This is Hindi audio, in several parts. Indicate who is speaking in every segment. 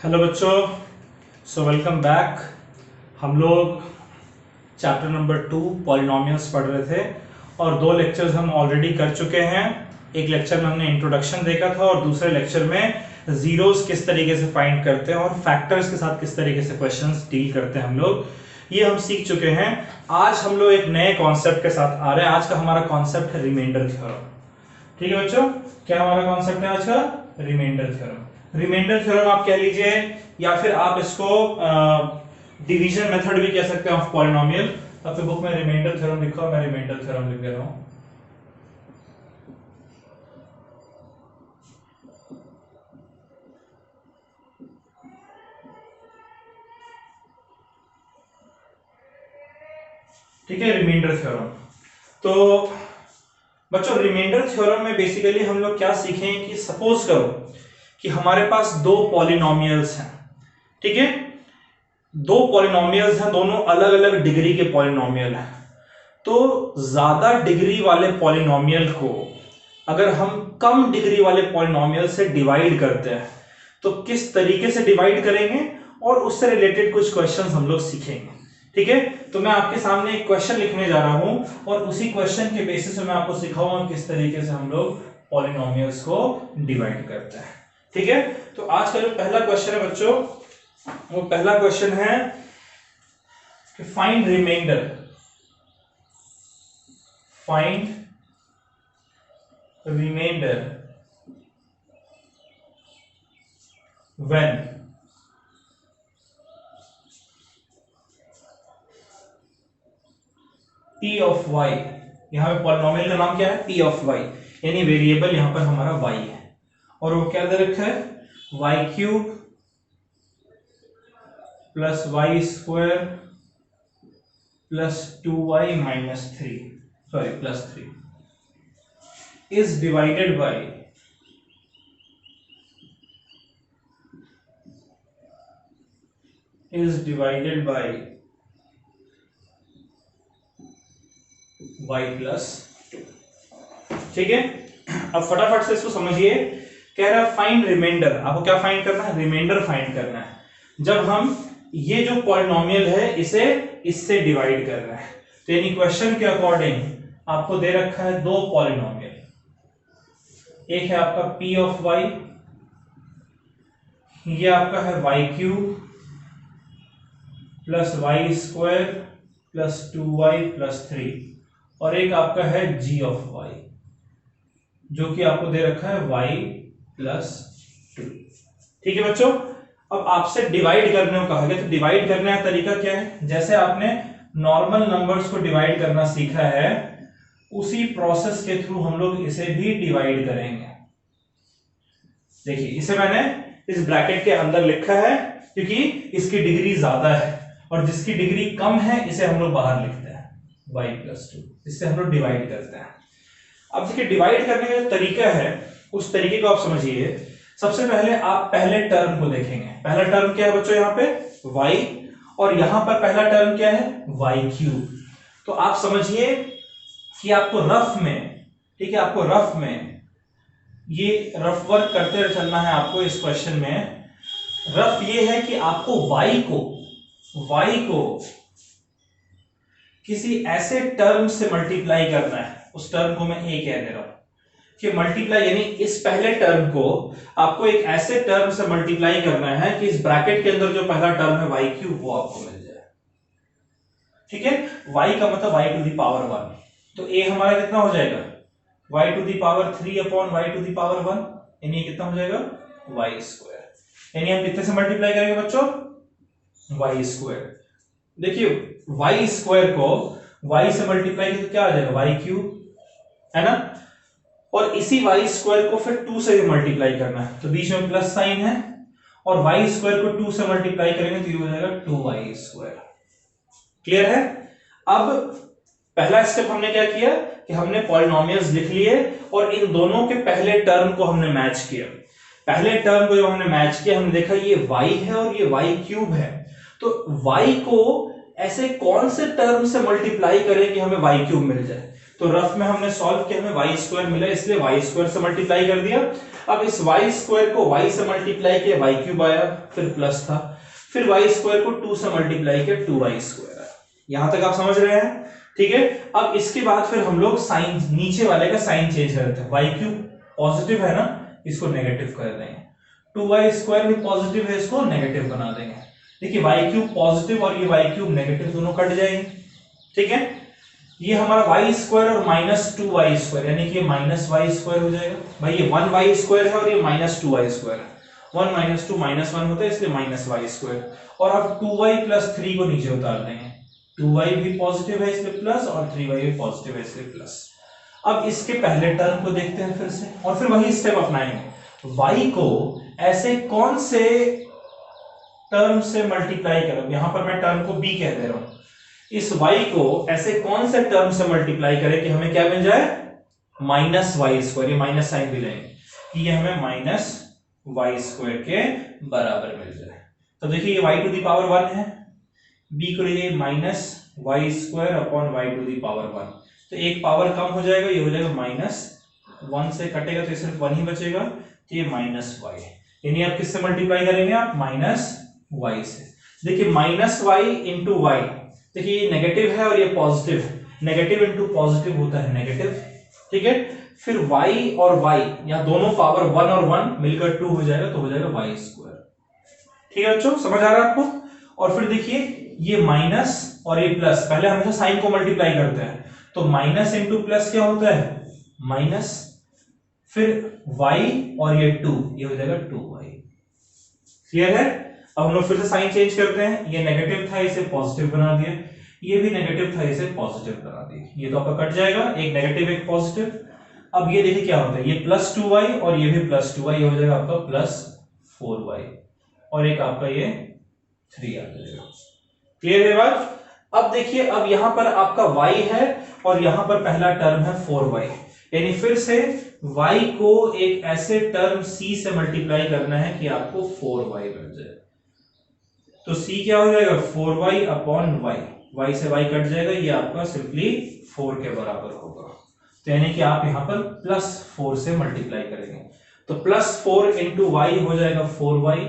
Speaker 1: हेलो बच्चों, वेलकम बैक। हम लोग चैप्टर नंबर 2 पॉलिनोमियल्स पढ़ रहे थे और 2 लेक्चर्स हम ऑलरेडी कर चुके हैं। एक लेक्चर में हमने इंट्रोडक्शन देखा था और दूसरे लेक्चर में जीरोस किस तरीके से फाइंड करते हैं और फैक्टर्स के साथ किस तरीके से क्वेश्चंस डील करते हैं हम लोग, ये हम सीख चुके हैं। आज हम लोग एक नए कॉन्सेप्ट के साथ आ रहे हैं। आज का हमारा कॉन्सेप्ट है रिमाइंडर थ्योरम। ठीक है बच्चों, क्या हमारा कॉन्सेप्ट है आज का? Remainder theorem. रिमाइंडर थ्योरम आप कह लीजिए या फिर आप इसको डिवीजन मेथड भी कह सकते हैं ऑफ पॉलिनोमियल। अपने बुक में रिमाइंडर थ्योरम लिखा, मैं रिमाइंडर थ्योरम लिख दे रहा हूं। ठीक है, रिमाइंडर थ्योरम। तो बच्चों रिमाइंडर थ्योरम में बेसिकली हम लोग क्या सीखें कि सपोज करो कि हमारे पास 2 पॉलिनोमियल्स हैं। ठीक है, 2 पॉलिनोमियल्स हैं, दोनों अलग अलग डिग्री के पॉलिनोमियल हैं। तो ज्यादा डिग्री वाले पॉलिनोमियल को अगर हम कम डिग्री वाले पॉलिनोमियल से डिवाइड करते हैं तो किस तरीके से डिवाइड करेंगे और उससे रिलेटेड कुछ क्वेश्चंस हम लोग सीखेंगे। ठीक है, तो मैं आपके सामने एक क्वेश्चन लिखने जा रहा हूं और उसी क्वेश्चन के बेसिस पे मैं आपको सिखाऊंगा किस तरीके से हम लोग पॉलिनोमियल्स को डिवाइड करते हैं। ठीक है, तो आज का जो पहला क्वेश्चन है बच्चों, वो पहला क्वेश्चन है कि find remainder when p of y, यहां पे पॉलिनोमियल का नाम क्या है? p ऑफ y, यानी वेरिएबल यहां पर हमारा y है और वो क्या दे रखा है? y cube plus Y square plus 2y minus 3 plus 3 is divided by y plus 2। ठीक है, अब फटाफट से इसको समझिए। कह रहा है फाइंड रिमाइंडर। आपको क्या फाइंड करना है? रिमाइंडर फाइंड करना है जब हम ये जो पॉलिनोमियल है इसे इससे डिवाइड कर रहे हैं। तो यानी क्वेश्चन के अकॉर्डिंग आपको दे रखा है 2 पॉलिनोमियल। एक है आपका p ऑफ y, ये आपका है y cube plus Y square plus 2y plus 3 और एक आपका है g ऑफ y जो कि आपको दे रखा है y प्लस 2। ठीक है बच्चों, अब आपसे डिवाइड करने को कहा गया, तो डिवाइड करने का तरीका क्या है? जैसे आपने नॉर्मल नंबर्स को डिवाइड करना सीखा है उसी प्रोसेस के थ्रू हम लोग इसे भी डिवाइड करेंगे। देखिए, इसे मैंने इस ब्रैकेट के अंदर लिखा है क्योंकि इसकी डिग्री ज्यादा है और जिसकी डिग्री कम है इसे हम लोग बाहर लिखते हैं y प्लस 2। इससे हम लोग डिवाइड करते हैं। अब देखिए, डिवाइड करने का जो तरीका है उस तरीके को आप समझिए। सबसे पहले आप पहले टर्म को देखेंगे। पहला टर्म क्या है बच्चों? यहाँ पे y और यहां पर पहला टर्म क्या है? y cube. तो आप समझिए कि आपको रफ में, ठीक है, आपको रफ में ये रफ वर्क करते चलना है। आपको इस क्वेश्चन में रफ ये है कि आपको y को किसी ऐसे टर्म से मल्टीप्लाई करना है। उस टर्म को मैं a कह दे रहा हूं कि मल्टीप्लाई, यानी इस पहले टर्म को आपको एक ऐसे टर्म से मल्टीप्लाई करना है कि इस ब्रैकेट के अंदर जो पहला टर्म है y क्यूब वो आपको मिल जाए। ठीक है, y का मतलब y टू द पावर 1, तो a हमारा कितना हो जाएगा? y to the power 3 upon y to the power 1, यानी कितना हो जाएगा? y square. यानी हम कितने से मल्टीप्लाई करेंगे बच्चों? y square. देखिए, y स्क्वायर को y से मल्टीप्लाई किया तो क्या आ जाएगा? y क्यूब, है ना। और इसी y स्क्वायर को फिर 2 से भी मल्टीप्लाई करना है, तो बीच में प्लस साइन है और y स्क्वायर को 2 से मल्टीप्लाई करेंगे तो ये हो जाएगा 2y स्क्वायर। क्लियर है? अब पहला स्टेप हमने क्या किया कि हमने पॉलिनोमियल्स लिख लिए और इन दोनों के पहले टर्म को हमने मैच किया। पहले टर्म को जब हमने मैच किया हमने देखा ये y है और ये y क्यूब है, तो y को ऐसे कौन से टर्म से मल्टीप्लाई करें कि हमें y क्यूब मिल जाए? तो तो रफ में हमने सॉल्व किया, हमें वाई स्क्वायर मिला, इसलिए वाई स्क्वायर से मल्टीप्लाई कर दिया। अब इस वाई स्क्वायर को वाई से मल्टीप्लाई किया, वाई क्यूब आया, फिर प्लस था, फिर वाई स्क्वायर को 2 से मल्टीप्लाई किया, 2y स्क्वायर आया। यहां तक आप समझ रहे हैं? ठीक है। अब इसके बाद फिर हम लोग साइन, नीचे वाले का साइन चेंज करते हैं। वाई क्यूब पॉजिटिव है ना, इसको नेगेटिव कर देंगे। 2y स्क्वायर भी पॉजिटिव है, इसको नेगेटिव बना देंगे। देखिए वाई क्यूब पॉजिटिव और ये वाई क्यूब नेगेटिव दोनों कट जाएंगे। ठीक है, ये हमारा वाई स्क्वायर और माइनस 2y स्क्वायर, यानी कि ये माइनस वाई स्क्वायर हो जाएगा। भाई ये 1y स्क्वायर है और ये माइनस 2y स्क्वायर है, 1 माइनस 2 माइनस 1 होता है, इसलिए माइनस वाई स्क्वायर। और अब 2y प्लस 3 को नीचे उतार देंगे, 2y भी पॉजिटिव है इसलिए प्लस, और 3y भी पॉजिटिव है इसलिए प्लस। अब इसके पहले टर्म को देखते हैं फिर से, और फिर वही स्टेप अपनाएंगे। y को ऐसे कौन से टर्म से मल्टीप्लाई करें, यहां पर मैं टर्म को b कह दे रहा हूं, इस y को ऐसे कौन से टर्म से मल्टीप्लाई करें कि हमें क्या मिल जाए, माइनस वाई स्क्वायर, ये माइनस साइन भी लेंगे कि ये हमें माइनस वाई स्क्वायर के बराबर मिल जाए। तो देखिए ये y टू दी पावर 1 है, b को लीजिए minus Y square upon Y to the power 1, तो एक पावर कम हो जाएगा, ये हो जाएगा माइनस 1 से कटेगा तो सिर्फ 1 ही बचेगा, तो ये माइनस वाई, यानी आप किससे मल्टीप्लाई करेंगे, आप माइनस वाई से। देखिए माइनस वाई इंटू वाई, देखिए ये नेगेटिव है और ये पॉजिटिव है, नेगेटिव इंटू पॉजिटिव होता है नेगेटिव। ठीक है, फिर y और y, यहाँ दोनों पावर 1 और 1 मिलकर 2 हो जाएगा, तो हो जाएगा वाई स्क्वायर। ठीक है बच्चों, समझ आ रहा है आपको? और फिर देखिए ये माइनस और ये प्लस, पहले हमेशा साइन को मल्टीप्लाई करते हैं, तो माइनस इंटू प्लस क्या होता है, माइनस, फिर y और ये 2, ये हो जाएगा 2y। क्लियर है? अब हम लोग फिर से साइन चेंज करते हैं, ये नेगेटिव था इसे पॉजिटिव बना दिया, ये भी नेगेटिव था इसे पॉजिटिव बना दिया, ये तो आपका कट जाएगा, एक नेगेटिव एक पॉजिटिव। अब ये देखिए क्या होता है, ये प्लस 2y और ये भी प्लस 2y, ये हो जाएगा आपका प्लस 4y, और एक आपका ये 3 आ जाएगा। क्लियर है बात? अब देखिए, अब यहां पर आपका y है और यहां पर पहला टर्म है 4y, यानी फिर से y को एक ऐसे टर्म c से मल्टीप्लाई करना है कि आपको 4y मिल जाए। तो c क्या हो जाएगा, 4y अपॉन y, y से y कट जाएगा, ये आपका सिंपली 4 के बराबर होगा। तो यानी कि आप यहां पर प्लस 4 से मल्टीप्लाई करेंगे, तो प्लस 4 इंटू वाई हो जाएगा 4y,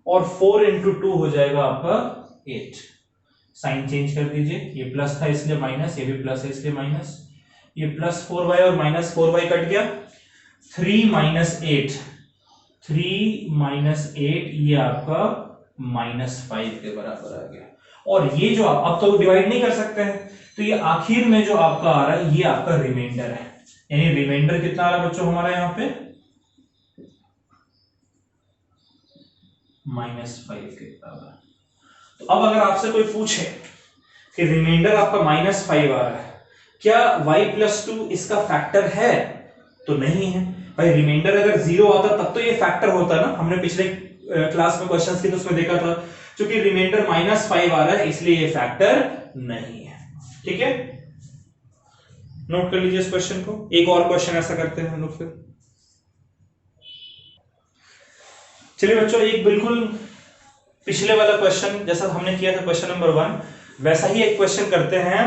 Speaker 1: और 4 इंटू 2 हो जाएगा आपका 8। साइन चेंज कर दीजिए, ये प्लस था इसलिए माइनस, ये भी प्लस है इसलिए माइनस, ये प्लस 4y और माइनस 4y कट गया, 3 माइनस 8, 3 माइनस 8 ये आपका माइनस 5 के बराबर आ गया। और ये जो आप अब तो डिवाइड नहीं कर सकते हैं, तो ये आखिर में जो आपका आ रहा है ये आपका रिमाइंडर है, यानी रिमाइंडर कितना आ रहा है बच्चों हमारा यहाँ पे, -5 के बराबर। तो अब अगर आपसे कोई पूछे कि रिमाइंडर आपका -5 आ रहा है, क्या y प्लस 2 इसका फैक्टर है, तो नहीं है भाई। रिमाइंडर अगर 0 आता तब तो ये फैक्टर होता ना, हमने पिछले क्लास में क्वेश्चंस की तो उसमें देखा था, क्योंकि रिमाइंडर -5 आ रहा है इसलिए ये फैक्टर नहीं है। ठीक है, नोट कर लीजिए इस क्वेश्चन को। एक और क्वेश्चन ऐसा करते हैं हम लोग फिर। चलिए बच्चों, एक बिल्कुल पिछले वाला क्वेश्चन जैसा हमने किया था क्वेश्चन नंबर 1, वैसा ही एक क्वेश्चन करते हैं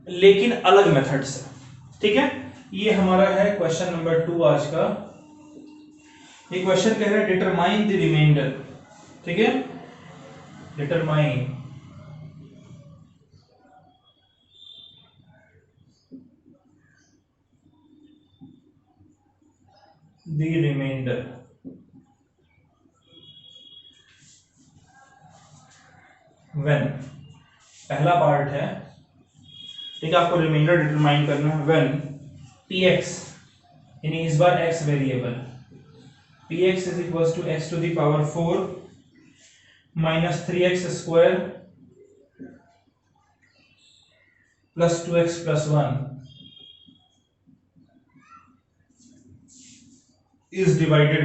Speaker 1: लेकिन अलग मेथड से। ठीक है, ये हमारा है क्वेश्चन नंबर 2 आज का। ये क्वेश्चन कह रहा है डिटरमाइन द रिमाइंडर। ठीक है, डिटरमाइन द रिमाइंडर व्हेन, पहला पार्ट है। ठीक है, आपको रिमाइंडर डिटरमाइन करना है व्हेन px, यानी इस बार x variable, px is equal to x to the power 4 minus 3x square plus 2x plus 1 is divided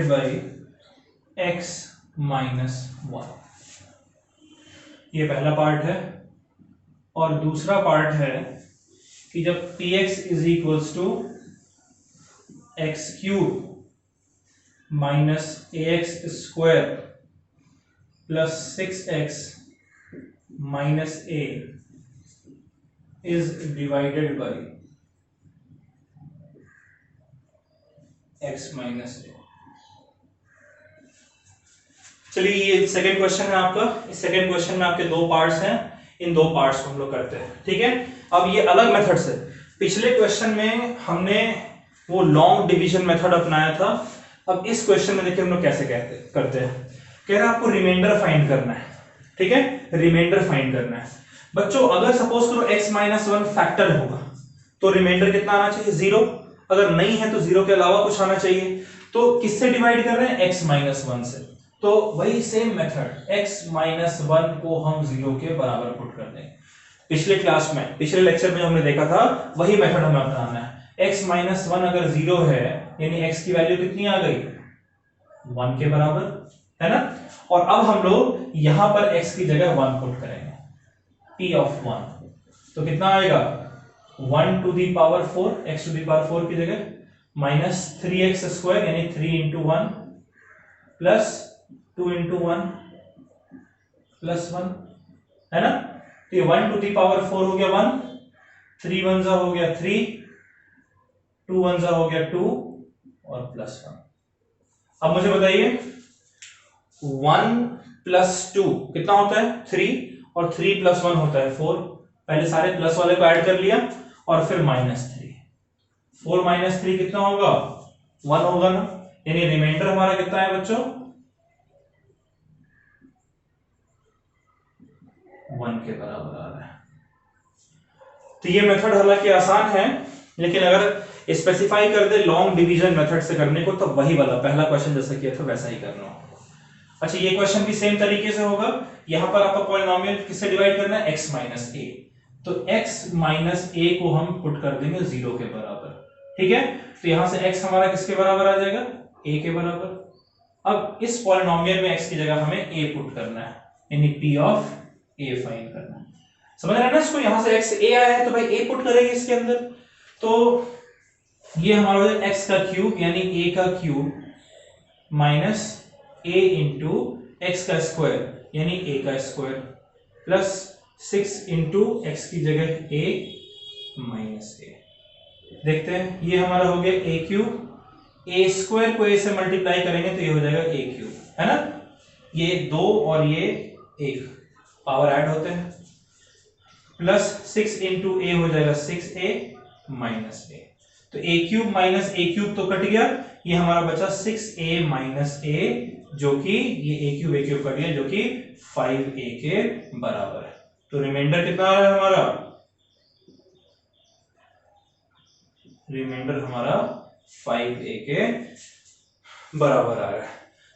Speaker 1: by x minus 1। ये पहला पार्ट है। और दूसरा पार्ट है कि जब px is equals to x cube minus ax square plus 6x minus a is divided by x minus a। चलिए ये सेकंड क्वेश्चन है आपका। इस सेकंड क्वेश्चन में आपके दो पार्ट्स हैं, इन दो पार्ट्स को हम लोग करते हैं, ठीक है। अब ये अलग मेथड से, पिछले क्वेश्चन में हमने वो लॉन्ग डिवीजन मेथड अपनाया था। अब इस क्वेश्चन में देखिए हम लोग कैसे करते हैं। कह रहा है आपको रिमाइंडर फाइंड करना है, ठीक है, रिमाइंडर फाइंड करना है। बच्चों अगर सपोज करो x माइनस 1 फैक्टर होगा तो रिमाइंडर कितना आना चाहिए, 0। अगर नहीं है तो 0 के अलावा कुछ आना चाहिए। तो किससे डिवाइड कर रहे हैं, x माइनस 1 से। तो वही सेम मेथड x माइनस 1 को हम 0 के बराबर पुट कर देंगे। पिछले क्लास में, पिछले लेक्चर में हमने देखा था, वही मेथड हमें अपनाना है। x माइनस 1 अगर 0 है यानी x की वैल्यू कितनी आ गई, 1 के बराबर, है ना। और अब हम लोग यहां पर x की जगह 1 पुट करेंगे, p ऑफ 1। तो कितना आएगा, 1 to the power 4, x to the power 4 की जगह माइनस 3x स्क्वायर यानी 3 इंटू 1 प्लस 2 इंटू 1 प्लस 1, है ना। तो ये 1 टू दी पावर 4 हो गया 1, 3 1 जा हो गया 3, 2 1 जा हो गया 2 और प्लस 1। अब मुझे बताइए 1 प्लस 2 कितना होता है, 3, और 3 प्लस 1 होता है 4। पहले सारे प्लस वाले को ऐड कर लिया और फिर माइनस 3। 4 माइनस 3 कितना होगा, 1 होगा ना। यानी रिमाइंडर हमारा कितना है बच्चों, 1 के बराबर आ रहा है। तो ये मेथड हालांकि आसान है, लेकिन अगर स्पेसिफाई कर दे लॉन्ग डिवीजन मेथड से करने को तो वही वाला पहला क्वेश्चन जैसा किया था वैसा ही करना होगा। अच्छा ये क्वेश्चन भी सेम तरीके से होगा। यहां पर आपका पॉलिनोमियल किससे डिवाइड करना है, x माइनस a। तो x माइनस a को हम पुट कर देंगे 0 के बराबर, ठीक है। तो यहां से x हमारा किसके बराबर आ जाएगा, a के बराबर। अब इस पॉलिनोमियल में x की जगह हमें a पुट करना है, यानी p ऑफ a फाइंड करना है। समझ रहे हैं ना इसको, यहां से x a आया है तो भाई a पुट करेंगे इसके अंदर। तो ये हमारा हो जाएगा x का क्यूब यानी a का cube minus a into x का स्क्वायर यानी a का स्क्वायर प्लस 6 इंटू एक्स की जगह a माइनस a। देखते हैं ये हमारा हो गया a क्यूब, a स्क्वायर को a से मल्टीप्लाई करेंगे तो ये हो जाएगा a क्यूब, है ना। ये 2 और ये 1 पावर ऐड होते हैं, प्लस 6 इंटू a हो जाएगा 6a माइनस a। तो a cube minus a cube तो कट गया, ये हमारा बचा 6a माइनस a, जो कि ये a क्यूब कट गया जो कि 5a के बराबर है। तो रिमाइंडर कितना आ रहा है हमारा, रिमाइंडर हमारा 5a के बराबर आ रहा है।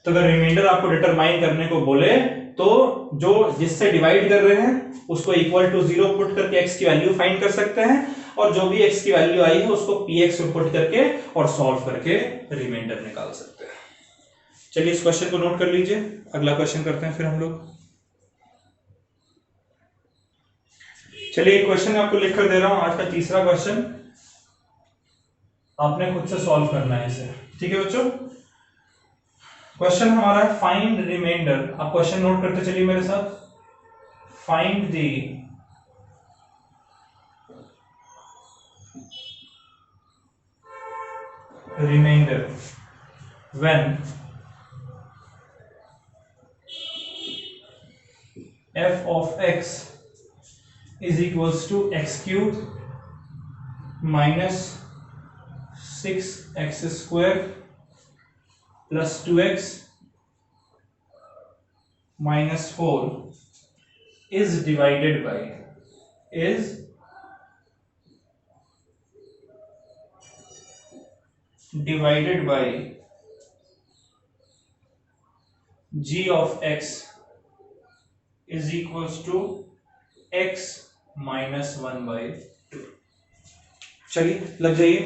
Speaker 1: तो अगर रिमाइंडर आपको डिटरमाइन करने को बोले तो जो जिससे डिवाइड कर रहे हैं उसको इक्वल टू 0 पुट करके x की वैल्यू फाइंड कर सकते हैं, और जो भी x की वैल्यू आई है उसको px में पुट करके और सॉल्व करके रिमाइंडर निकाल सकते हैं। चलिए इस क्वेश्चन को नोट कर लीजिए, अगला क्वेश्चन करते हैं फिर हम लोग। चलिए क्वेश्चन आपको लिख कर दे रहा हूं, आज का तीसरा क्वेश्चन। आपने खुद से सॉल्व करना है इसे, ठीक है बच्चों। क्वेश्चन हमारा है फाइंड रिमाइंडर। आप क्वेश्चन नोट करते चलिए मेरे साथ। Find the remainder when f of x is equals to x cube minus 6x square plus 2x minus 4 is divided by g of x is equals to x minus 1/2। चलिए लग जाइए।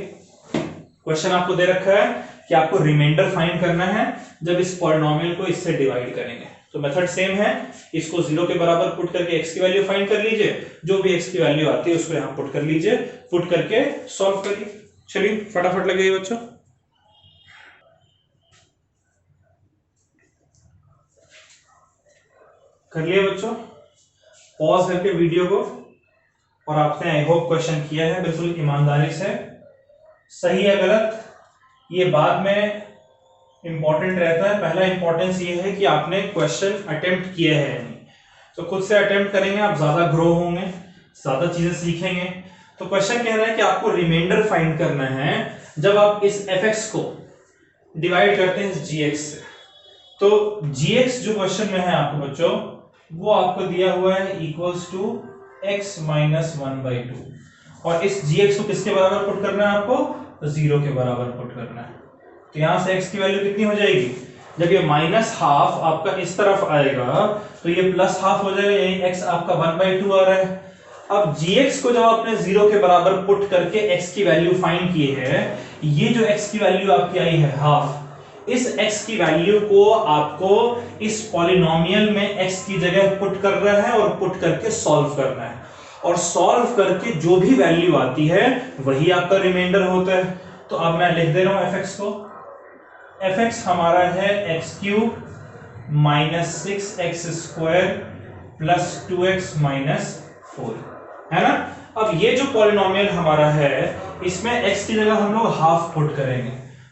Speaker 1: क्वेश्चन आपको दे रखा है कि आपको रिमाइंडर फाइंड करना है जब इस पॉलिनोमियल को इससे डिवाइड करेंगे। तो मेथड सेम है, इसको 0 के बराबर पुट करके x की वैल्यू फाइंड कर लीजिए, जो भी x की वैल्यू आती है उसको यहां पुट कर लीजिए, पुट करके सॉल्व करिए। चलिए फटाफट लगाइए बच्चों। कर लिए बच्चों? पॉज करके वीडियो को, और आपने आई होप क्वेश्चन किया है बिल्कुल ईमानदारी से। सही है गलत ये बाद में इंपॉर्टेंट रहता है, पहला इंपॉर्टेंस ये है कि आपने क्वेश्चन अटेम्प्ट किया है या नहीं। तो खुद से अटेम्प्ट करेंगे आप, ज्यादा ग्रो होंगे, ज्यादा चीजें सीखेंगे। तो क्वेश्चन कह रहा है कि आपको रिमाइंडर फाइंड करना है जब आप इस fx को डिवाइड करते हैं इस gx से। तो gx जो क्वेश्चन में है आपको बच्चों, वो आपको दिया हुआ है इक्वल्स टू x माइनस 1/2, और इस gx को किसके बराबर पुट करना है आपको? 0 के बराबर पुट करना है। तो यहां से x की वैल्यू कितनी हो जाएगी? जब ये माइनस हाफ आपका इस तरफ आएगा तो ये प्लस हाफ हो जाएगा, यानी x आपका 1/2 आ रहा है। अब gx को जब आपने 0 के बराबर पुट करके x की वैल्यू फाइंड की है, ये जो x की वैल्यू आपकी आई है हाफ, इस x की वैल्यू को आपको इस पॉलिनोमियल में x की जगह पुट करना है और पुट करके सॉल्व करना है, और सॉल्व करके जो भी वैल्यू आती है वही आपका रिमाइंडर होता है। तो अब मैं लिख दे रहा हूं fx को, fx हमारा है x³ minus 6x square plus 2x minus 4, है ना। अब ये जो पॉलिनोमियल हमारा है इसमें x की जगह हम लोग हाफ पुट करेंगे।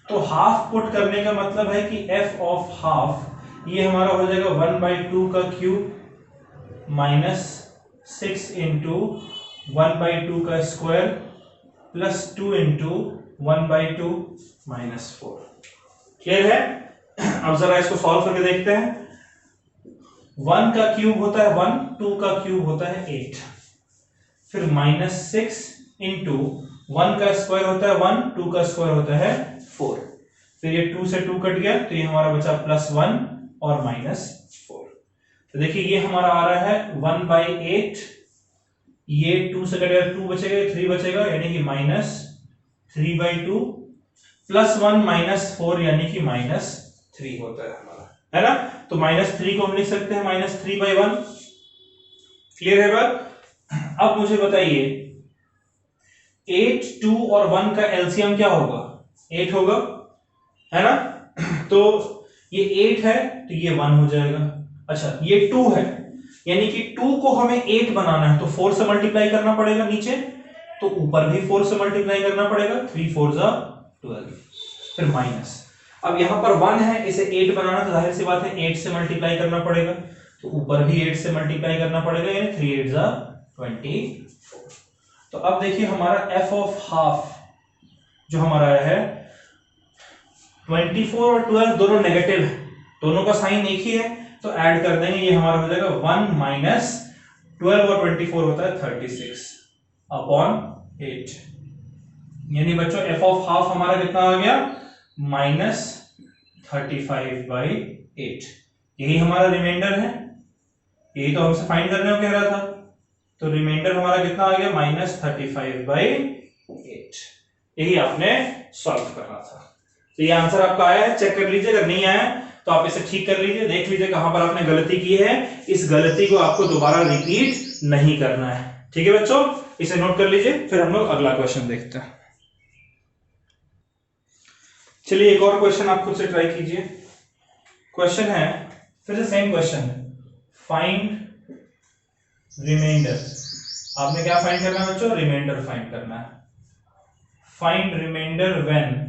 Speaker 1: तो हाफ पुट करने का मतलब है कि f ऑफ हाफ ये हमारा हो जाएगा 1/2 का क्यूब माइनस 6 इंटू 1/2 का square plus 2 into 1/2 minus 4। Clear है? अब जरा इसको सॉल्व करके देखते हैं। 1 का क्यूब होता है 1, 2 का क्यूब होता है 8, फिर माइनस 6 इंटू 1 का स्क्वायर होता है 1, 2 का स्क्वायर होता है 4, फिर ये 2 से 2 कट गया तो ये हमारा बचा +1 और -4। तो देखिए ये हमारा आ रहा है 1/8, ये 2 से कटेगा 2 बचेगा, 3 बचेगा यानी कि -3/2 +1 -4 यानी कि -3 होता है हमारा, है ना। तो -3 को हम लिख सकते हैं -3/1। क्लियर है बात? अब मुझे बताइए 8, 2 और 1 का एलसीएम क्या होगा? 8 होगा, है ना। तो ये 8 है तो ये 1 हो जाएगा। अच्छा ये 2 है, यानी कि 2 को हमें 8 बनाना है तो 4 से मल्टीप्लाई करना पड़ेगा नीचे, तो ऊपर भी 4 से मल्टीप्लाई करना पड़ेगा, 3 4 12, फिर माइनस। अब यहां पर 1 है, इसे 8 बनाना तो जाहिर सी बात है 8 से मल्टीप्लाई करना पड़ेगा, तो ऊपर भी 8 से मल्टीप्लाई करना पड़ेगा, यानी 3 8 24। तो अब देखिए हमारा f ऑफ हाफ जो हमारा है 24 और 12 दोनों नेगेटिव है, दोनों का साइन एक ही है, तो ऐड कर देंगे, ये हमारा हो जाएगा 1 माइनस 12 और 24 होता है 36 अपॉन 8। यानी बच्चों f ऑफ हाफ हमारा कितना आ गया? -35/8। यही हमारा रिमाइंडर है, यही तो हमसे फाइंड करने को कह रहा था। तो रिमाइंडर हमारा कितना आ गया? -35/8। यही आपने सॉल्व करना था। तो ये आंसर आपका आया है, चेक कर लीजिए, अगर नहीं आया तो आप इसे ठीक कर लीजिए, देख लीजिए कहां पर आपने गलती की है। इस गलती को आपको दोबारा रिपीट नहीं करना है, ठीक है बच्चों। इसे नोट कर लीजिए, फिर हम लोग अगला क्वेश्चन देखते हैं। चलिए एक और क्वेश्चन आप खुद से ट्राई कीजिए। क्वेश्चन है फिर से सेम क्वेश्चन है, फाइंड रिमाइंडर। आपने क्या फाइंड करना है बच्चों? रिमाइंडर फाइंड करना है। Find remainder when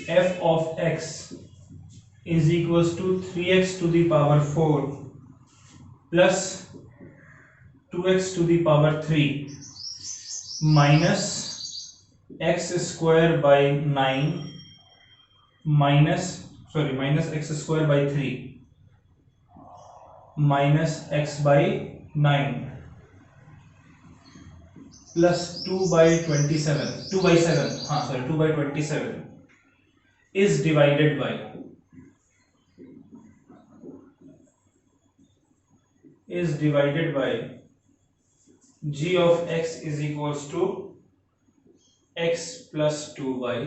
Speaker 1: f of x is equals to 3x to the power 4 plus 2x to the power 3 minus x square by 9 minus x square by 3 minus x by 9 plus 2/27 is divided by g of x is equals to x plus 2/3।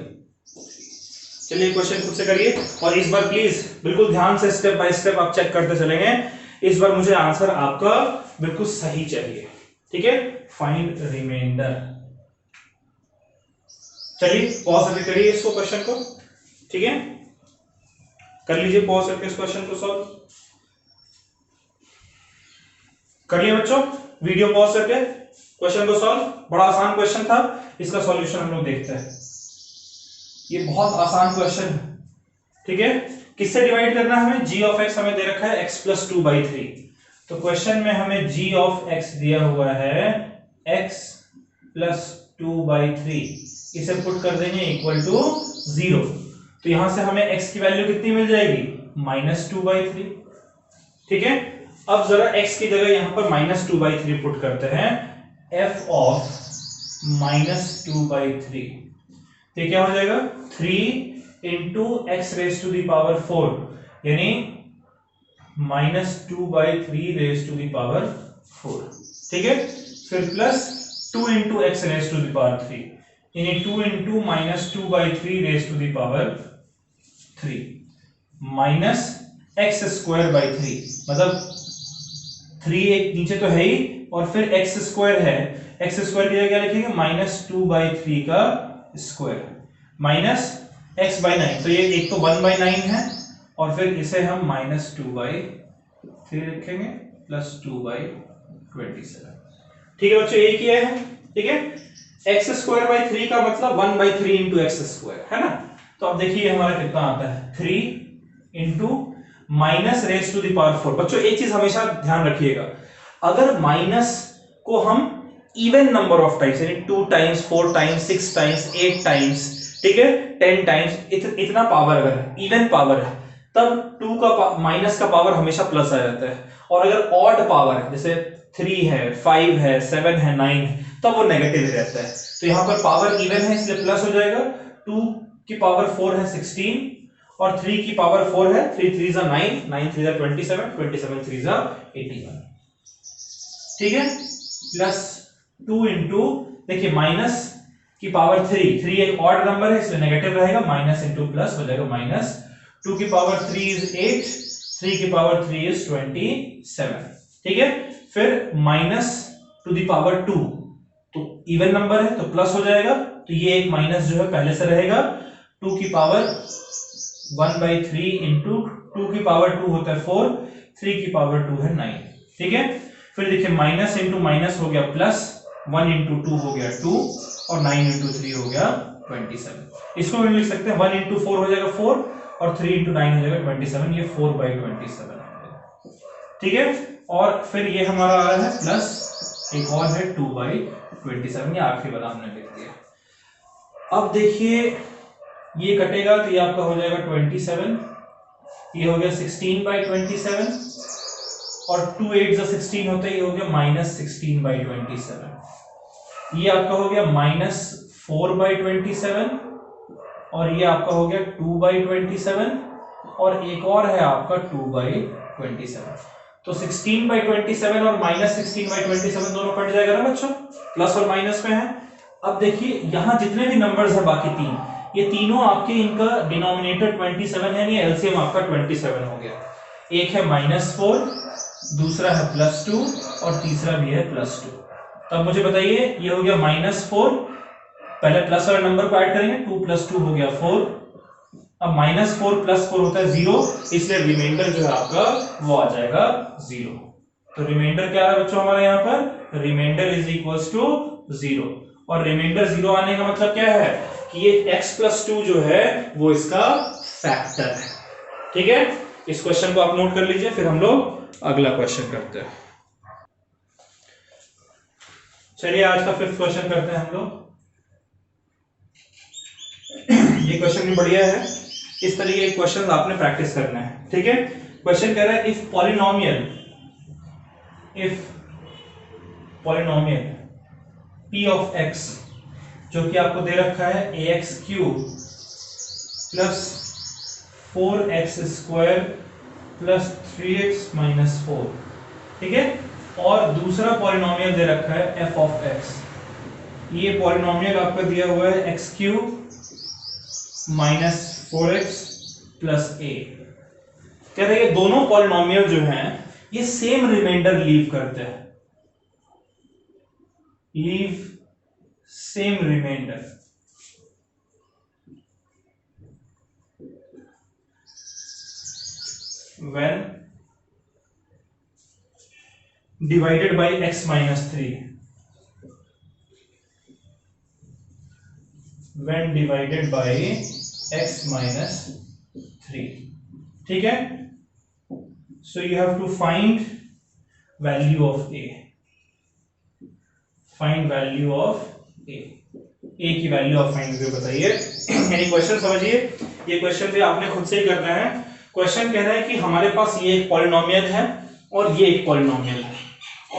Speaker 1: चलिए क्वेश्चन खुद से करिए, और इस बार प्लीज बिल्कुल ध्यान से स्टेप बाय स्टेप आप चेक करते चलेंगे। इस बार मुझे आंसर आपका बिल्कुल सही चाहिए, ठीक है। Find reminder. चलिए पॉज करके करिए इसको, क्वेश्चन को, ठीक है। कर लीजिए पॉज करके इस क्वेश्चन को सॉल्व। कर लिया बच्चों, वीडियो पॉज करके क्वेश्चन को सॉल्व। बड़ा आसान क्वेश्चन था, इसका सॉल्यूशन हम लोग देखते हैं। ये बहुत आसान क्वेश्चन है, ठीक है। किससे डिवाइड करना है हमें? g ऑफ x हमें दे रखा है x प्लस 2/3। तो क्वेश्चन में हमें g ऑफ x दिया हुआ है x प्लस 2/3, इसे पुट कर देंगे इक्वल टू 0। तो यहां से हमें x की वैल्यू कितनी मिल जाएगी? -2/3, ठीक है। अब जरा x की जगह यहां पर -2/3 पुट करते हैं, f ऑफ -2/3, तो क्या हो जाएगा? 3 into X raise to the power 4, यानी -2/3 रेज टू द पावर 4, ठीक है। फिर plus 2 into X raise to the power 3, यानी 2 into -2/3 raise to the power 3, minus X square by 3, मतलब 3 एक नीचे तो है ही, और फिर एक्स स्क्वायर है, एक्स स्क्वायर की जगह क्या लिखेंगे? -2/3 का स्क्वायर माइनस एक्स बाई 9, तो ये एक तो 1/9 है, और फिर इसे हम -2/3 लिखेंगे प्लस 2/27, ठीक है बच्चों, यही किया है, ठीक है। एक्स स्क्वायर बाई 3 का मतलब 1/3 इंटू एक्स स्क्वायर, है ना। तो अब देखिए हमारा कितना आता है, 3 into minus raise to the power 4। बच्चों एक चीज हमेशा ध्यान रखिएगा, अगर माइनस को हम इवन नंबर ऑफ टाइम्स, यानी 2 टाइम्स, 4 टाइम्स, 6 टाइम्स, 8 टाइम्स, ठीक है, 10 टाइम्स, इतना पावर अगर इवन पावर है, तब 2 का माइनस का पावर हमेशा प्लस आ जाता है। और अगर ऑड पावर है, जैसे 3 है, 5 है, 7 है, 9 है, तब वो नेगेटिव ही रहता है। तो यहां पर पावर इवन है इसलिए प्लस हो जाएगा। 2 की पावर 4 है 16, और 3 की पावर 4 है, 3 3 जा 9, 9 3 जा 27, 27 3 जा 81, ठीक है। प्लस 2 इंटू, देखिए माइनस की पावर 3 एक ऑड नंबर है इसलिए नेगेटिव रहेगा, माइनस इंटू प्लस हो जाएगा माइनस। 2 की पावर 3 इज 8, 3 की पावर 3 इज 27, ठीक है। फिर माइनस टू द पावर 2, तो इवन नंबर है तो प्लस हो जाएगा, तो ये एक माइनस जो है पहले से रहेगा। 2 की पावर 1/3 इंटू 2 की पावर 2 होता है 4, 3 की पावर 2 है 9, ठीक है। फिर देखिए माइनस इंटू माइनस हो गया प्लस, 1 इंटू 2 हो गया 2, और 9 इंटू 3 हो गया 27। इसको भी लिख सकते हैं, 1 इंटू 4 हो जाएगा 4, और 3 इंटू 9 हो जाएगा 27, ये 4/27, ठीक है। और फिर ये हमारा आ रहा है प्लस, एक और है 2/27, ये आखिरी वाला हमने लिख दिया। अब देखिए ये कटेगा तो ये आपका हो जाएगा 27, ये हो गया 16/27, और 2 8 जा 16 होता है, ये हो गया -16/27, ये आपका हो गया -4/27, और ये आपका हो गया 2/27, और एक और है आपका 2/27। तो 16/27 और -16/27 दोनों कट जाएगा ना बच्चों, प्लस और माइनस में है। अब देखिए यहां जितने भी नंबर्स है बाकी तीन, ये तीनों आपके, इनका डिनोमिनेटर 27 है, ये एलसीएम आपका 27 हो गया। एक है -4, दूसरा है +2, और तीसरा भी है +2। तब मुझे बताइए, ये हो गया -4, पहले प्लस वाले नंबर को ऐड करेंगे, 2 + 2 हो गया 4, अब -4 + 4 होता है 0, इसलिए रिमाइंडर जो है आपका वो आ जाएगा 0। तो रिमाइंडर क्या है बच्चों हमारे यहाँ पर? रिमाइंडर इज इक्वल्स टू 0, और रिमाइंडर 0 आने का मतलब क्या है कि ये x + 2 जो है वो इसका फैक्टर है, ठीक है। इस क्वेश्चन को आप नोट कर लीजिए, फिर हम लोग अगला क्वेश्चन करते हैं। चलिए आज का 5th क्वेश्चन करते हैं हम लोग। ये क्वेश्चन भी बढ़िया है, इस तरीके के क्वेश्चन आपने प्रैक्टिस करना है, ठीक है। क्वेश्चन कह रहा है if polynomial p of x, जो कि आपको दे रखा है ax³ plus 4x² plus 3x - 4, ठीक है। और दूसरा पॉलिनोमियल दे रखा है f ऑफ x, ये पॉलिनोमियल आपका दिया हुआ है x³ - 4x प्लस a। कह रहे हैं दोनों पॉलिनोमियल जो हैं ये सेम रिमाइंडर लीव करते हैं, leave same remainder, when divided by x minus 3, when divided by x minus 3, ठीक है। so you have to find value of a, find value of a की वैल्यू आप फाइंड करके बताइए। यानी क्वेश्चन समझिए, ये क्वेश्चन भी आपने खुद से ही करना है। क्वेश्चन कह रहा है कि हमारे पास ये एक पॉलिनोमियल है और ये एक पॉलिनोमियल है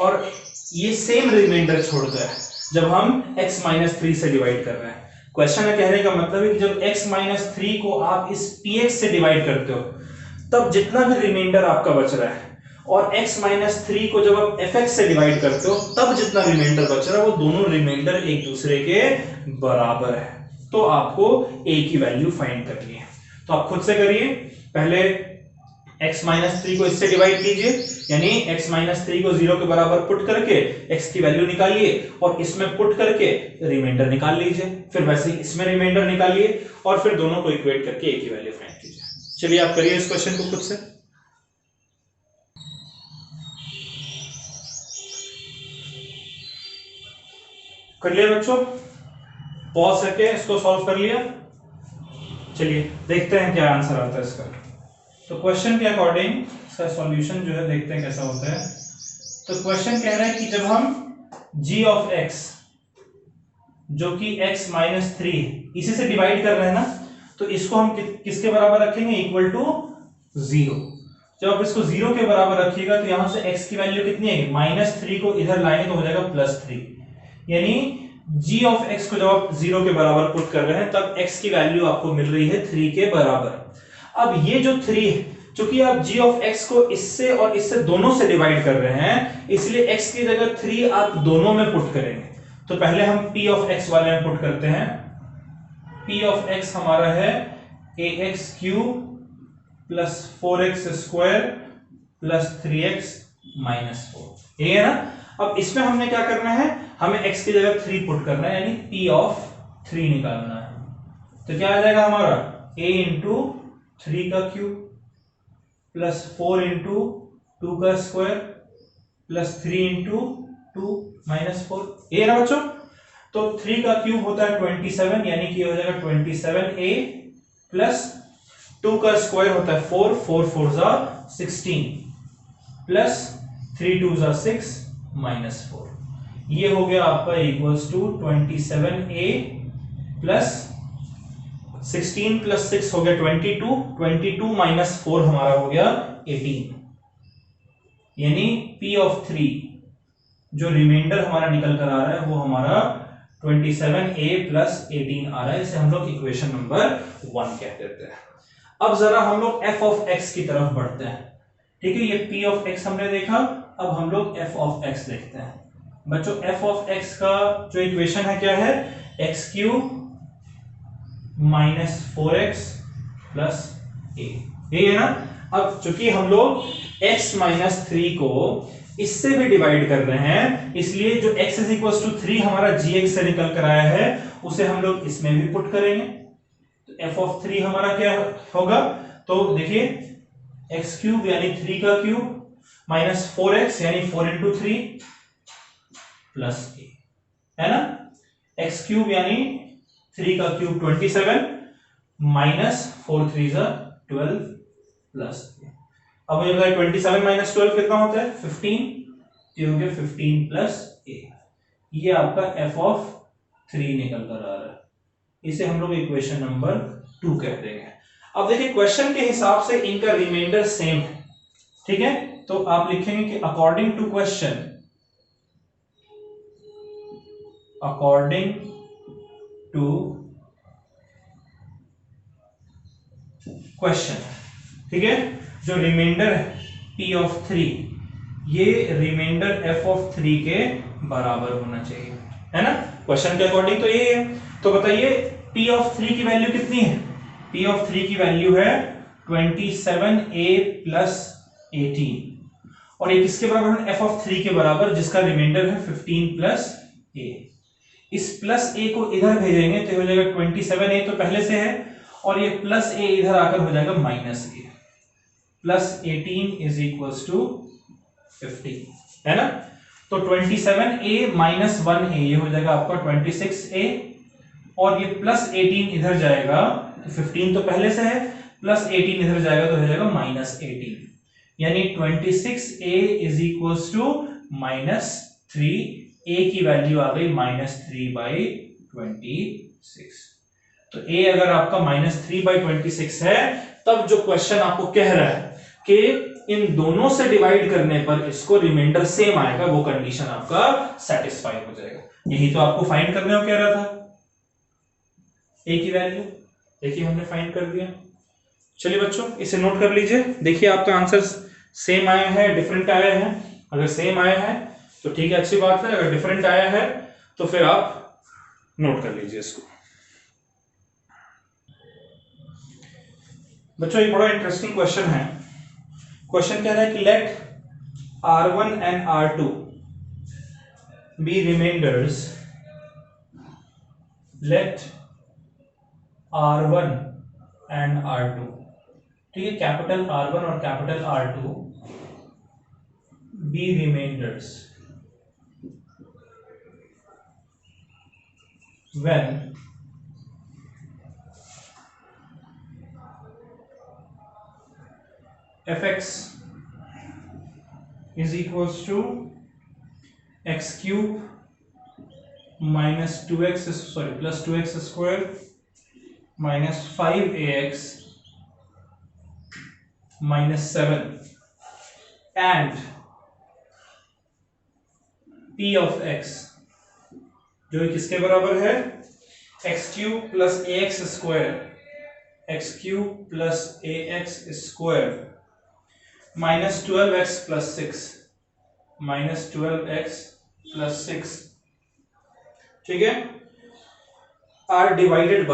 Speaker 1: और ये सेम रिमाइंडर छोड़कर है जब हम x माइनस 3 से डिवाइड कर रहे हैं। क्वेश्चन में कहने का मतलब है कि जब x माइनस 3 को आप इस px से डिवाइड करते हो तब जितना भी रिमाइंडर आपका बच रहा है, और x माइनस 3 को जब आप fx से डिवाइड करते हो तब जितना रिमाइंडर बच रहा है वो दोनों रिमाइंडर एक दूसरे के बराबर है। तो आपको a की वैल्यू फाइंड करनी है। तो आप खुद से करिए, पहले x माइनस 3 को इससे डिवाइड कीजिए, यानी x माइनस 3 को 0 के बराबर पुट करके x की वैल्यू निकालिए और इसमें पुट करके रिमाइंडर निकाल लीजिए, फिर वैसे इसमें रिमाइंडर निकालिए और फिर दोनों को इक्वेट करके a की वैल्यू फाइंड कीजिए। चलिए आप करिए इस क्वेश्चन को खुद से। कर लिया बच्चों, पॉज करके इसको सॉल्व कर लिया। चलिए देखते हैं क्या आंसर आता है इसका। तो क्वेश्चन के अकॉर्डिंग इसका सॉल्यूशन जो है देखते हैं कैसा होता है। तो क्वेश्चन कह रहा है कि जब हम g ऑफ x जो कि x माइनस 3 इसी से डिवाइड कर रहे हैं ना, तो इसको हम किसके बराबर रखेंगे, इक्वल टू 0। जब आप इसको 0 के बराबर रखिएगा तो यहां से x की वैल्यू कितनी है, माइनस 3 को इधर लाएंगे तो हो जाएगा प्लस 3, यानी g ऑफ x को जब आप 0 के बराबर पुट कर रहे हैं तब x की वैल्यू आपको मिल रही है 3 के बराबर। अब ये जो 3 है, चूंकि आप g ऑफ x को इससे और इससे दोनों से डिवाइड कर रहे हैं, इसलिए x की जगह 3 आप दोनों में पुट करेंगे। तो पहले हम p ऑफ x वाले में पुट करते हैं। p ऑफ x हमारा है ax cube plus 4x square plus 3x minus 4, ये है ना। अब इसमें हमने क्या करना है, हमें x की जगह 3 पुट करना है, यानी p ऑफ 3 निकालना है। तो क्या आ जाएगा हमारा a इंटू 3 का क्यूब प्लस 4 इंटू 2 का स्क्वायर प्लस 3 इंटू 2 माइनस 4, ये ना बच्चों। तो 3 का क्यूब होता है 27, यानी कि हो जाएगा 27a प्लस 2 का स्क्वायर होता है 4, 4 4 जा 16 प्लस 3 2 जा 6 माइनस 4, ये हो गया आपका equals to 27a plus 16 plus 6 हो गया 22, 22 माइनस 4 हमारा हो गया 18, यानी p ऑफ 3 जो रिमाइंडर हमारा निकल कर आ रहा है वो हमारा 27a प्लस 18 आ रहा है। इसे हम लोग इक्वेशन नंबर 1 कह देते हैं। अब जरा हम लोग f ऑफ x की तरफ बढ़ते हैं, ठीक है। ये p ऑफ x हमने देखा, अब हम लोग f ऑफ x देखते हैं। बच्चों f ऑफ x का जो इक्वेशन है क्या है, x cube minus 4x plus a, ये है ना। अब चूंकि हम लोग x माइनस 3 को इससे भी डिवाइड कर रहे हैं, इसलिए जो x इज इक्वल टू 3 हमारा gx से निकल कर आया है उसे हम लोग इसमें भी पुट करेंगे। तो f ऑफ 3 हमारा क्या होगा, तो देखिए x क्यूब यानी 3 का क्यूब माइनस 4x यानी 4 इंटू 3 प्लस a, है ना। x क्यूब यानी 3 का क्यूब 27 माइनस 4 3 12 प्लस a। अब मुझे बताइए 27 माइनस 12 कितना होता है, 15, तो हो गया 15 प्लस a। ये आपका f ऑफ 3 निकल कर आ रहा है, इसे हम लोग इक्वेशन नंबर 2 कह देंगे। अब देखिए क्वेश्चन के हिसाब से इनका रिमाइंडर सेम है, ठीक है। तो आप लिखेंगे कि according to question, according to question, ठीक है, जो रिमाइंडर है p ऑफ 3 ये रिमाइंडर f ऑफ 3 के बराबर होना चाहिए, है ना। क्वेश्चन के अकॉर्डिंग तो ये है। तो बताइए p ऑफ 3 की वैल्यू कितनी है, p ऑफ 3 की वैल्यू है 27a प्लस 18, और ये किसके बराबर है, f ऑफ 3 के बराबर, जिसका रिमाइंडर है 15 प्लस a। इस प्लस a को इधर भेजेंगे तो हो जाएगा 27a तो पहले से है, और ये प्लस a इधर आकर हो जाएगा minus a, plus 18 is equals to 15। है ना। तो 27a माइनस 1a ये हो जाएगा आपका 26a, और ये प्लस 18 इधर जाएगा तो 15 तो पहले से है, प्लस 18 इधर जाएगा तो हो जाएगा माइनस 18, यानी 26a is equals to -3, a की वैल्यू आ गई -3/26। तो a अगर आपका -3/26 है, तब जो क्वेश्चन आपको कह रहा है कि इन दोनों से डिवाइड करने पर इसको रिमाइंडर सेम आएगा, वो कंडीशन आपका सेटिस्फाई हो जाएगा। यही तो आपको फाइंड करने को कह रहा था, a की वैल्यू, देखिए हमने फाइंड कर दिया। चलिए बच्चों इसे नोट कर लीजिए, देखिए आपका आंसर सेम आया है डिफरेंट आया है। अगर सेम आया है तो ठीक है, अच्छी बात है, अगर डिफरेंट आया है तो फिर आप नोट कर लीजिए इसको। बच्चों एक बड़ा इंटरेस्टिंग क्वेश्चन है। क्वेश्चन कह रहा है कि let R1 and R2 be remainders, let R1 and R2, ठीक है, कैपिटल R1 और capital R2 be remainders when fx is equals to x cube minus 2x plus 2x square minus 5ax minus 7 and p of x जो किसके बराबर है, X cube plus A X square, X cube plus A X square minus 12x plus 6, minus 12x plus 6, ठीक है, R divided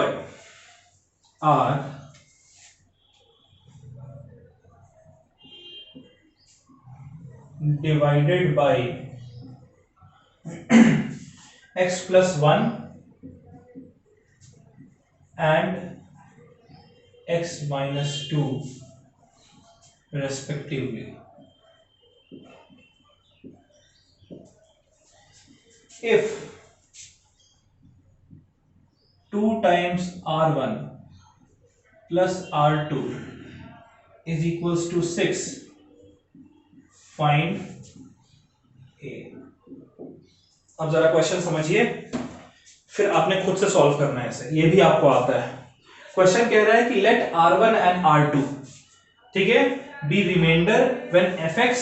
Speaker 1: by x plus 1 and x minus 2 respectively. If 2 times R1 plus R2 is equals to 6, find A. अब जरा क्वेश्चन समझिए, फिर आपने खुद से सॉल्व करना है इसे, ये भी आपको आता है। क्वेश्चन कह रहा है कि लेट R1 एंड R2, ठीक है, be reminder when fx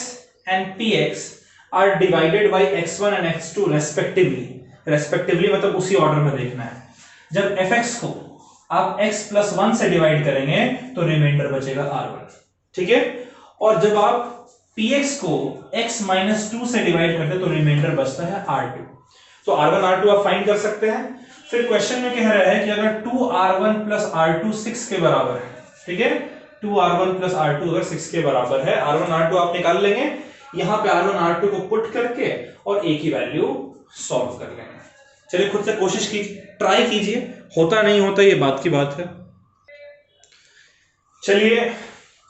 Speaker 1: and px are divided by x1 and x2 respectively. Respectively मतलब उसी ऑर्डर में देखना है। जब fx को आप x प्लस 1 से डिवाइड करेंगे तो रिमाइंडर बचेगा R1, ठीक है, और जब आप px को x माइनस 2 से डिवाइड करते तो रिमाइंडर बचता है R2। तो R1 R2 आप फाइंड कर सकते हैं। फिर क्वेश्चन में कह रहा है कि अगर 2R1 प्लस R2 6 के बराबर है, ठीक है, 2R1 प्लस R2 अगर 6 के बराबर है, R1 R2 आप निकाल लेंगे, यहां पे R1 R2 को पुट करके और A की वैल्यू सॉल्व कर लेंगे। चलिए खुद से कोशिश कीजिए, ट्राई कीजिए, होता नहीं होता ये बात की बात है। चलिए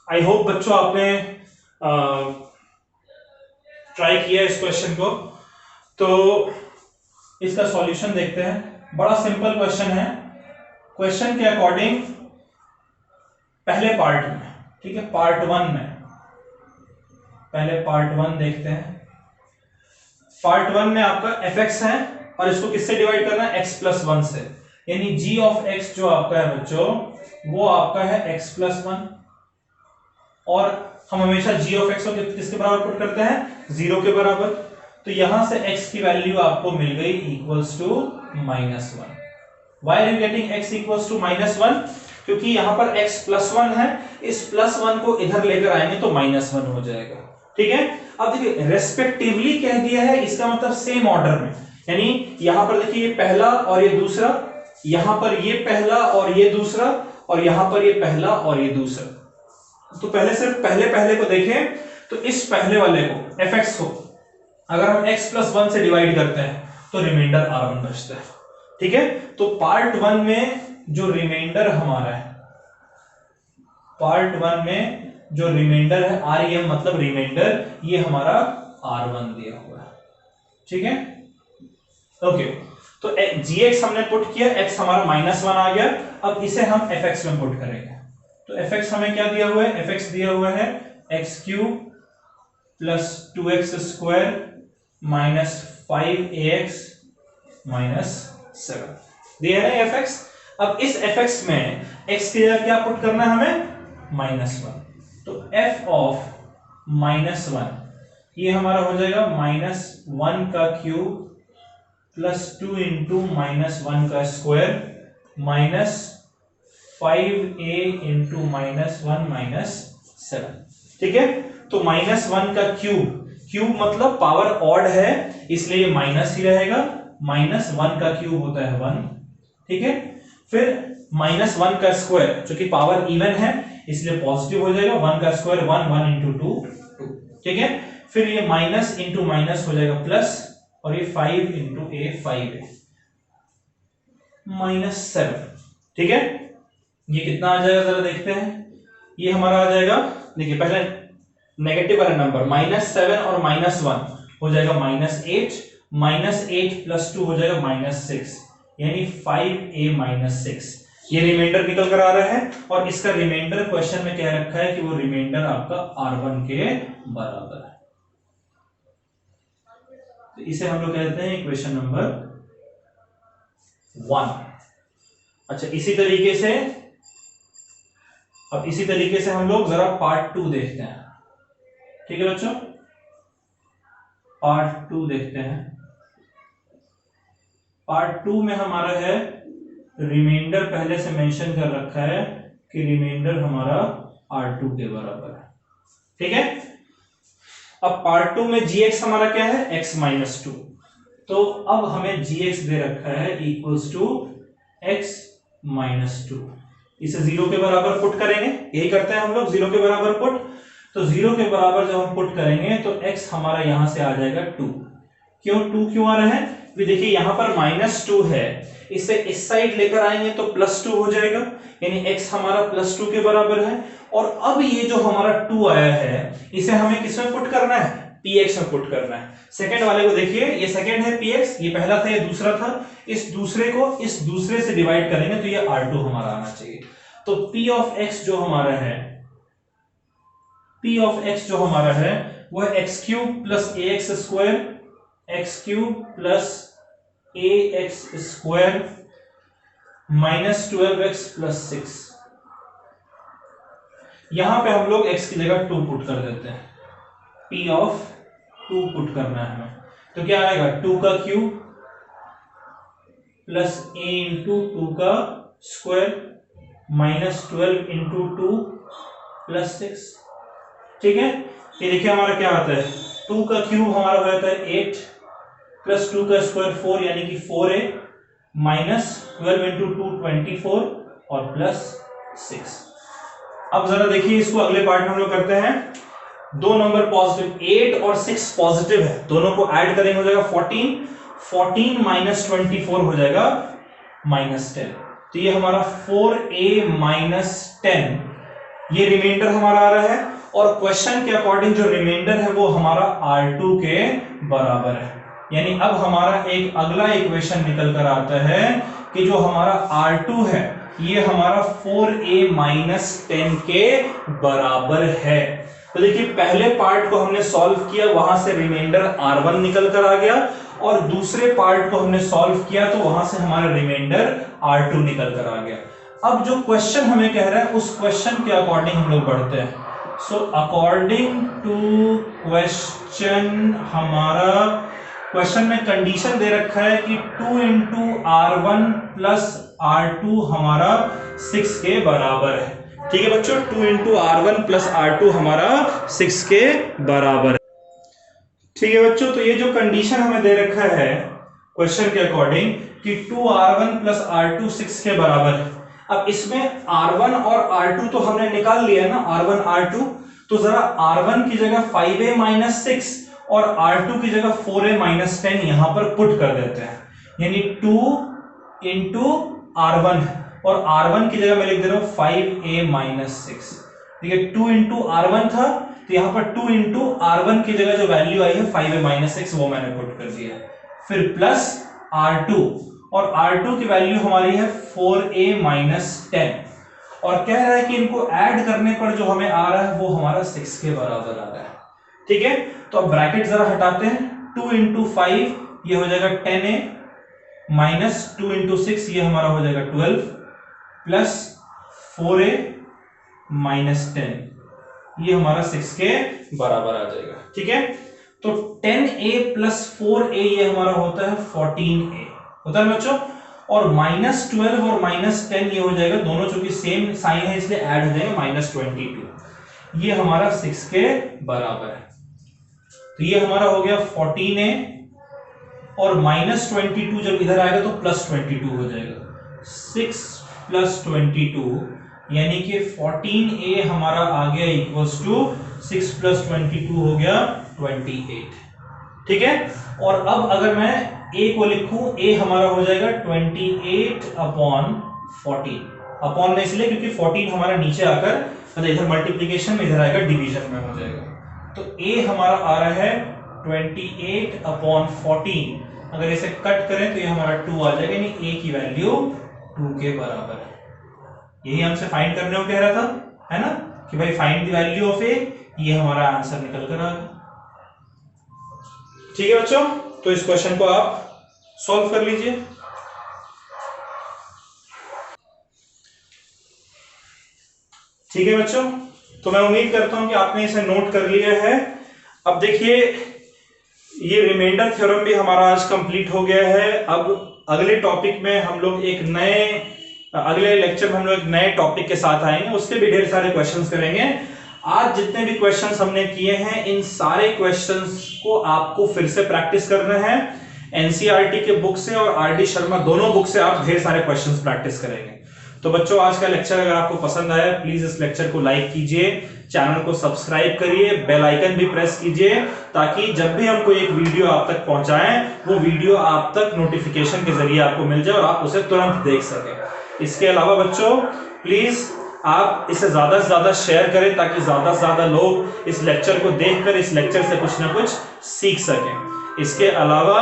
Speaker 1: आई होप बच्चों आपने ट्राई किया इस क्वेश्चन को। तो इसका सॉल्यूशन देखते हैं। बड़ा सिंपल क्वेश्चन है। क्वेश्चन के अकॉर्डिंग पहले पार्ट में, ठीक है, पार्ट 1 में, पहले पार्ट 1 देखते हैं। पार्ट 1 में आपका fx है और इसको किससे डिवाइड करना है, x प्लस 1 से, यानी g ऑफ x जो आपका है बच्चों वो आपका है x प्लस 1, और हम हमेशा g ऑफ x को किसके बराबर पुट करते हैं, 0 के बराबर। तो यहां से x की वैल्यू आपको मिल गई equals to -1। Why are you getting x equals to -1? क्योंकि यहां पर x प्लस 1 है, इस प्लस 1 को इधर लेकर आएंगे तो -1 हो जाएगा, ठीक है। अब देखिए रेस्पेक्टिवली कह दिया है, इसका मतलब सेम ऑर्डर में, यानी यहां पर देखिए ये पहला और ये दूसरा, यहां पर ये पहला और ये दूसरा, और यहां पर ये पहला और ये दूसरा। तो पहले सिर्फ पहले को देखें तो इस पहले वाले को fx को अगर हम x प्लस 1 से डिवाइड करते हैं तो रिमाइंडर R1 बचता है, ठीक है। तो पार्ट 1 में जो रिमाइंडर हमारा है, पार्ट 1 में जो रिमाइंडर है REM मतलब रिमाइंडर, ये हमारा R1 दिया हुआ है, ठीक है। ओके, तो gx हमने पुट किया, x हमारा -1 आ गया। अब इसे हम fx में पुट करेंगे, तो fx हमें क्या दिया हुआ है, fx दिया हुआ है x³ plus 2x² minus 5ax minus 7 दिया है fx। अब इस fx में x की जगह क्या पुट करना है हमें, -1, तो f ऑफ -1 ये हमारा हो जाएगा -1 का क्यूब प्लस 2 इंटू -1 का square minus 5a into -1 minus 7, ठीक है। तो -1 का क्यूब मतलब पावर ऑड है इसलिए ये माइनस ही रहेगा, -1 का क्यूब होता है 1, ठीक है। फिर -1 का स्क्वायर जो कि पावर इवन है इसलिए पॉजिटिव हो जाएगा, 1 का स्क्वायर 1, 1 इंटू 2, 2, ठीक है। फिर ये माइनस इंटू माइनस हो जाएगा प्लस, और ये 5 इंटू a 5a -7, ठीक है। ये कितना आ जाएगा जरा देखते हैं, ये हमारा आ जाएगा, देखिए पहले नेगेटिव वाला नंबर -7 और -1 हो जाएगा -8, -8 प्लस 2 हो जाएगा -6, यानी 5a -6। ये रिमाइंडर निकल कर आ रहा है, और इसका रिमाइंडर क्वेश्चन में क्या रखा है कि वो रिमाइंडर आपका R1 के बराबर है, तो इसे हम लोग कहते हैं इक्वेशन नंबर 1। अच्छा, इसी तरीके से हम लोग जरा पार्ट 2 देखते हैं, ठीक है बच्चों। पार्ट 2 देखते हैं। पार्ट 2 में हमारा है रिमाइंडर, पहले से मेंशन कर रखा है कि रिमाइंडर हमारा R2 के बराबर है, ठीक है। अब पार्ट 2 में gx हमारा क्या है, x -2, तो अब हमें gx दे रखा है इक्वल्स टू x -2, इसे 0 के बराबर पुट करेंगे, यही करते हैं हम लोग, 0 के बराबर पुट। तो 0 के बराबर जब हम पुट करेंगे तो x हमारा यहां से आ जाएगा 2। क्यों आ रहा है, देखिए यहां पर -2 है, इसे इस साइड लेकर आएंगे तो +2 हो जाएगा, यानी x हमारा +2 के बराबर है। और अब ये जो हमारा 2 आया है इसे हमें किस में पुट करना है, px में पुट करना है। सेकंड वाले को देखिए, ये सेकंड है px, ये पहला था, ये दूसरा था, इस दूसरे को इस दूसरे से डिवाइड करेंगे तो ये R2 हमारा आना चाहिए। तो p ऑफ x जो हमारा है वो है x³ plus ax square, x³ plus ax square minus 12x plus 6। यहां पे हम लोग x की जगह 2 पुट कर देते हैं, p ऑफ 2 पुट करना है हमें, तो क्या आएगा 2 का क्यूब प्लस a इंटू 2 का स्क्वायर माइनस 12 इंटू 2 प्लस 6, ठीक है। ये देखिए हमारा क्या आता है, 2 का क्यूब हमारा हो जाता है 8 प्लस 2 का स्क्वायर 4 यानी कि 4a माइनस 12 इंटू 2 24 और प्लस 6। अब जरा देखिए इसको अगले पार्ट में हम लोग करते हैं, दो नंबर पॉजिटिव 8 और 6 पॉजिटिव है, दोनों को ऐड करेंगे हो जाएगा 14 माइनस 24 हो जाएगा -10, तो ये हमारा 4a माइनस 10 ये रिमाइंडर हमारा आ रहा है। और क्वेश्चन के अकॉर्डिंग जो रिमाइंडर है वो हमारा R2 के बराबर है, यानी अब हमारा एक अगला इक्वेशन निकल कर आता है कि जो हमारा R2 है ये हमारा 4a माइनस 10 के बराबर है। तो देखिए पहले पार्ट को हमने सॉल्व किया, वहां से रिमाइंडर R1 निकल कर आ गया, और दूसरे पार्ट को हमने सॉल्व किया तो वहां से हमारा रिमाइंडर R2 निकल कर आ गया। अब जो क्वेश्चन हमें कह रहा है उस क्वेश्चन के अकॉर्डिंग हम लोग बढ़ते हैं। सो अकॉर्डिंग टू क्वेश्चन, हमारा क्वेश्चन में कंडीशन दे रखा है कि 2 इंटू R1 प्लस R2 हमारा 6 के बराबर है, ठीक है बच्चों। 2 इंटू R1 प्लस R2 हमारा 6 के बराबर है, ठीक है बच्चों। तो ये जो कंडीशन हमें दे रखा है क्वेश्चन के अकॉर्डिंग कि 2R1 प्लस R2 6 के बराबर है। अब इसमें R1 और R2 तो हमने निकाल लिया ना, R1 R2, तो जरा R1 की जगह 5a माइनस 6 और R2 की जगह 4a माइनस 10 यहां पर पुट कर देते हैं, यानी 2 इंटू R1 और R1 की जगह मैं लिख दे रहा हूं 5a माइनस 6, ठीक है। 2 इंटू R1 था, तो यहां पर 2 इंटू R1 की जगह जो वैल्यू आई है 5a माइनस एक्स वो मैंने पुट कर दिया, फिर प्लस R2, और R2 की वैल्यू हमारी है 4a माइनस 10, और कह रहा है कि इनको ऐड करने पर जो हमें आ रहा है वो हमारा 6 के बराबर आ रहा है। ठीक है, तो अब ब्रैकेट जरा हटाते हैं, 2 इंटू 5 ये हो जाएगा 10a माइनस 2 इंटू 6 ये हमारा हो जाएगा 12 प्लस 4a माइनस 10 ये हमारा 6 के बराबर आ जाएगा। ठीक है, तो 10a प्लस 4a ये हमारा होता है 14a होता है बच्चों, और माइनस 12 और माइनस 10 ये हो जाएगा, दोनों चूंकि सेम साइन है इसलिए ऐड हो जाएगा, माइनस 22 ये हमारा 6 के बराबर है। तो ये हमारा हो गया 14a, और माइनस 22 जब इधर आएगा तो प्लस 22 हो जाएगा, 6 प्लस 22 यानी कि 14a हमारा आ गया इक्वल्स टू 6 प्लस 22 हो गया 28। ठीक है, और अब अगर मैं a को लिखूं, a हमारा हो जाएगा 28 अपॉन 14, अपॉन में इसलिए क्योंकि 14 हमारा नीचे आकर मतलब इधर मल्टीप्लीकेशन में, इधर आएगा डिवीजन में हो जाएगा, तो a हमारा आ रहा है 28 अपॉन 14, अगर इसे कट करें तो ये हमारा 2 आ जाएगा, यानी a की वैल्यू 2 के बराबर है। यही हमसे फाइंड करने को कह रहा था, है ना, कि भाई find the value of a, ये हमारा आंसर निकल कर आ गया। ठीक है बच्चों, तो इस क्वेश्चन को आप सॉल्व कर लीजिए। ठीक है बच्चों, तो मैं उम्मीद करता हूं कि आपने इसे नोट कर लिया है। अब देखिए ये रिमाइंडर थ्योरम भी हमारा आज कंप्लीट हो गया है। अब अगले टॉपिक में हम लोग अगले लेक्चर में हम लोग एक नए टॉपिक के साथ आएंगे, उसके भी ढेर सारे क्वेश्चंस करेंगे। आज जितने भी क्वेश्चंस हमने किए हैं इन सारे क्वेश्चंस को आपको फिर से प्रैक्टिस करना है। एनसीईआरटी के बुक से और आरडी शर्मा दोनों बुक से आप ढेर सारे क्वेश्चंस प्रैक्टिस करेंगे। तो बच्चों आज का लेक्चर अगर आपको पसंद आया प्लीज इस लेक्चर को लाइक कीजिए, चैनल को सब्सक्राइब करिए, बेल आइकन भी प्रेस कीजिए, ताकि जब भी हम कोई एक वीडियो आप तक पहुंचाएं वो वीडियो आप तक नोटिफिकेशन के जरिए आपको मिल जाए और आप उसे तुरंत देख सकें। इसके अलावा बच्चों प्लीज आप इसे ज्यादा से ज्यादा शेयर करें ताकि ज्यादा से ज्यादा लोग इस लेक्चर को देखकर इस लेक्चर से कुछ ना कुछ सीख सकें। इसके अलावा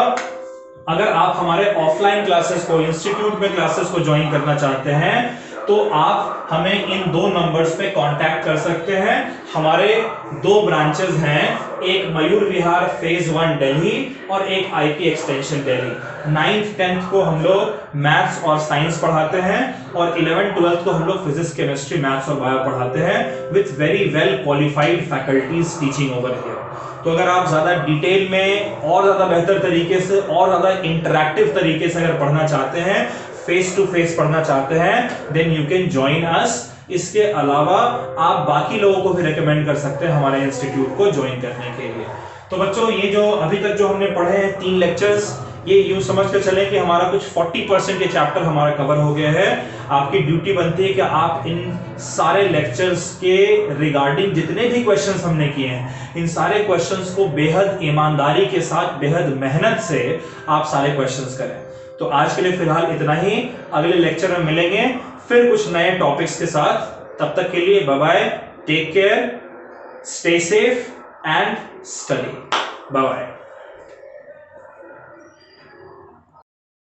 Speaker 1: अगर आप हमारे ऑफलाइन क्लासेस को, इंस्टीट्यूट में क्लासेस को ज्वाइन करना चाहते हैं तो आप हमें इन 2 नंबर्स पे कांटेक्ट कर सकते हैं। हमारे 2 ब्रांचेस हैं, एक मयूर विहार फेज 1 दिल्ली और एक IP extension Delhi. 9th 10th को हम लोग मैथ्स और साइंस पढ़ाते हैं और 11th 12th को हम लोग फिजिक्स, केमिस्ट्री, मैथ्स और बायो पढ़ाते हैं with very well qualified faculties teaching over here. तो अगर आप ज्यादा डिटेल में और ज्यादा बेहतर तरीके से और ज्यादा इंटरैक्टिव तरीके से अगर पढ़ना चाहते हैं, फेस टू फेस पढ़ना चाहते हैं, then you can join us. इसके अलावा आप बाकी लोगों को भी रेकमेंड कर सकते हैं हमारे इंस्टीट्यूट को ज्वाइन करने के लिए। तो बच्चों ये जो अभी तक जो हमने पढ़े हैं 3 लेक्चर्स, ये यूं समझ कर चलें कि हमारा कुछ 40% ये चैप्टर हमारा कवर हो गया है। आपकी ड्यूटी बनती है कि आप इन सारे लेक्चर्स के रिगार्डिंग जितने भी क्वेश्चंस हमने किए हैं, इन सारे क्वेश्चंस को बेहद ईमानदारी के साथ, बेहद मेहनत से आप सारे क्वेश्चंस करें। तो आज के लिए फिलहाल इतना ही, अगले लेक्चर में मिलेंगे फिर कुछ नए टॉपिक्स के साथ। तब तक के लिए bye bye, take care, stay safe and study. Bye bye.